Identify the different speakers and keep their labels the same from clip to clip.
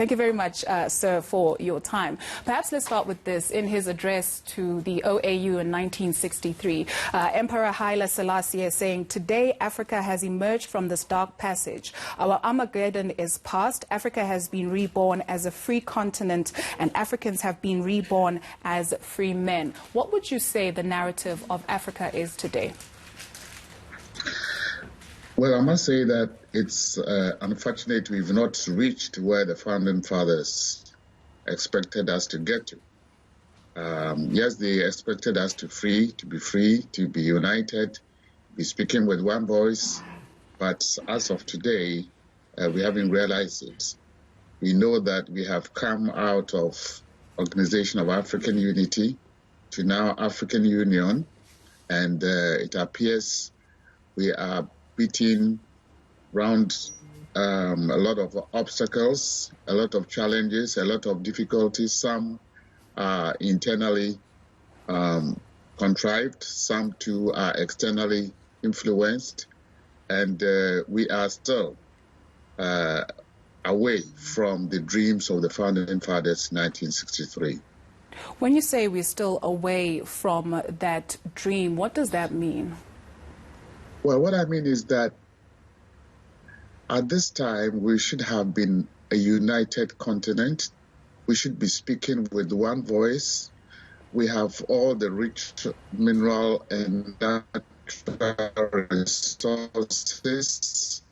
Speaker 1: Thank you very much, sir, for your time. Perhaps let's start with this. In his address to the OAU in 1963, Emperor Haile Selassie is saying, "Today, Africa has emerged from this dark passage. Our Armageddon is past. Africa has been reborn as a free continent, and Africans have been reborn as free men." What would you say the narrative of Africa is today?
Speaker 2: Well, I must say that it's unfortunate we've not reached where the founding fathers expected us to get to. Yes, they expected us to be free, to be united, be speaking with one voice. But as of today, we haven't realized it. We know that we have come out of Organization of African Unity to now African Union, and it appears we are beating round a lot of obstacles, a lot of challenges, a lot of difficulties. Some are internally contrived, some too are externally influenced, and we are still away from the dreams of the founding fathers in 1963.
Speaker 1: When you say we're still away from that dream, what does that mean?
Speaker 2: Well, what I mean is that at this time, we should have been a united continent. We should be speaking with one voice. We have all the rich mineral and natural resources.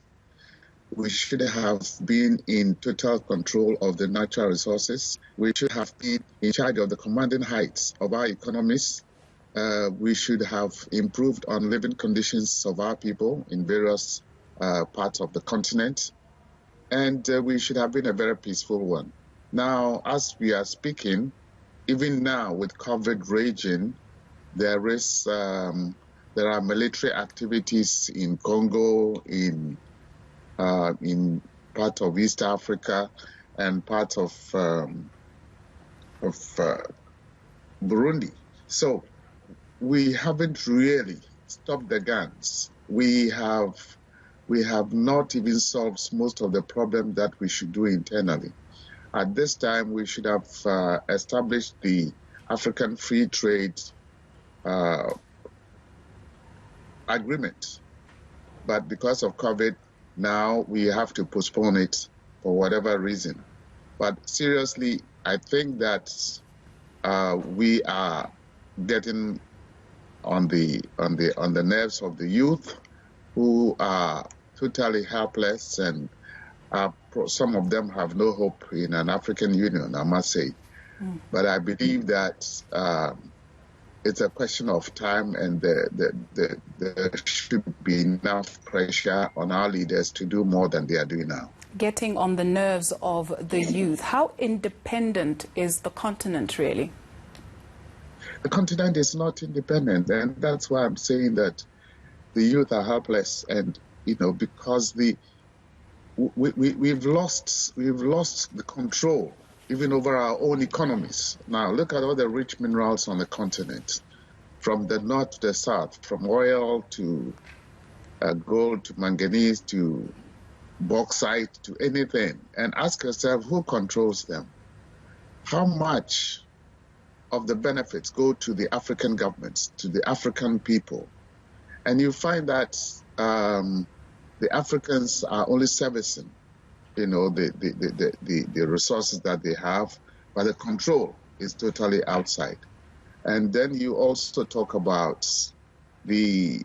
Speaker 2: We should have been in total control of the natural resources. We should have been in charge of the commanding heights of our economies. We should have improved on living conditions of our people in various parts of the continent, and we should have been a very peaceful one. Now, as we are speaking, even now with COVID raging, there are military activities in Congo, in part of East Africa, and part of Burundi. So we haven't really stopped the guns. We have not even solved most of the problems that we should do internally. At this time, we should have established the African Free Trade Agreement. But because of COVID, now we have to postpone it for whatever reason. But seriously, I think that we are getting on the nerves of the youth, who are totally helpless, and some of them have no hope in an African Union, I must say. But I believe that it's a question of time, and there should be enough pressure on our leaders to do more than they are doing now.
Speaker 1: Getting on the nerves of the youth. How independent is the continent, really?
Speaker 2: The continent is not independent, and that's why I'm saying that the youth are helpless, and because we've lost the control even over our own economies. Now look at all the rich minerals on the continent, from the north to the south, from oil to gold to manganese to bauxite to anything, and ask yourself, who controls them? How much of the benefits go to the African governments, to the African people? And you find that the Africans are only servicing, the resources that they have, but the control is totally outside. And then you also talk about the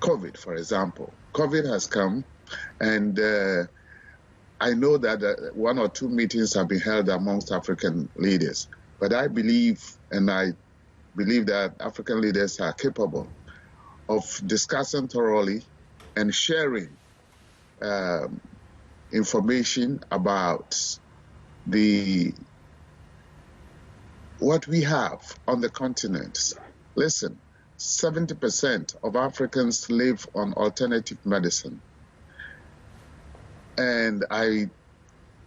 Speaker 2: COVID, for example. COVID has come, and I know that one or two meetings have been held amongst African leaders, but I believe that African leaders are capable of discussing thoroughly and sharing information about what we have on the continent. Listen, 70% of Africans live on alternative medicine. And I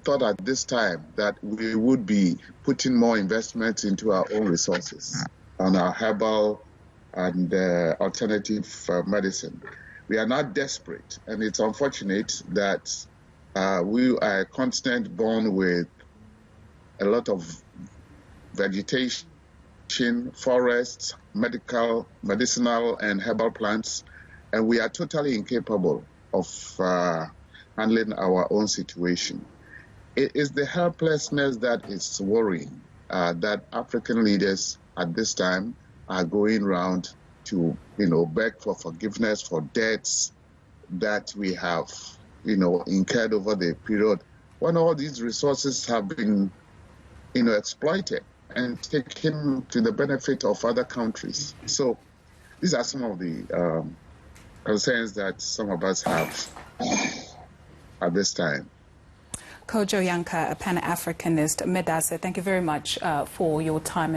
Speaker 2: thought at this time that we would be putting more investments into our own resources, on our herbal and alternative medicine. We are not desperate, and it's unfortunate that We are a continent born with a lot of vegetation, forests, medicinal and herbal plants, and we are totally incapable of handling our own situation. It is the helplessness that is worrying, that African leaders at this time are going around to, beg for forgiveness for debts that we have, incurred over the period when all these resources have been, exploited and taken to the benefit of other countries. So these are some of the concerns that some of us have at this time.
Speaker 1: Kojo Yankah, a pan-Africanist. Medase, thank you very much for your time.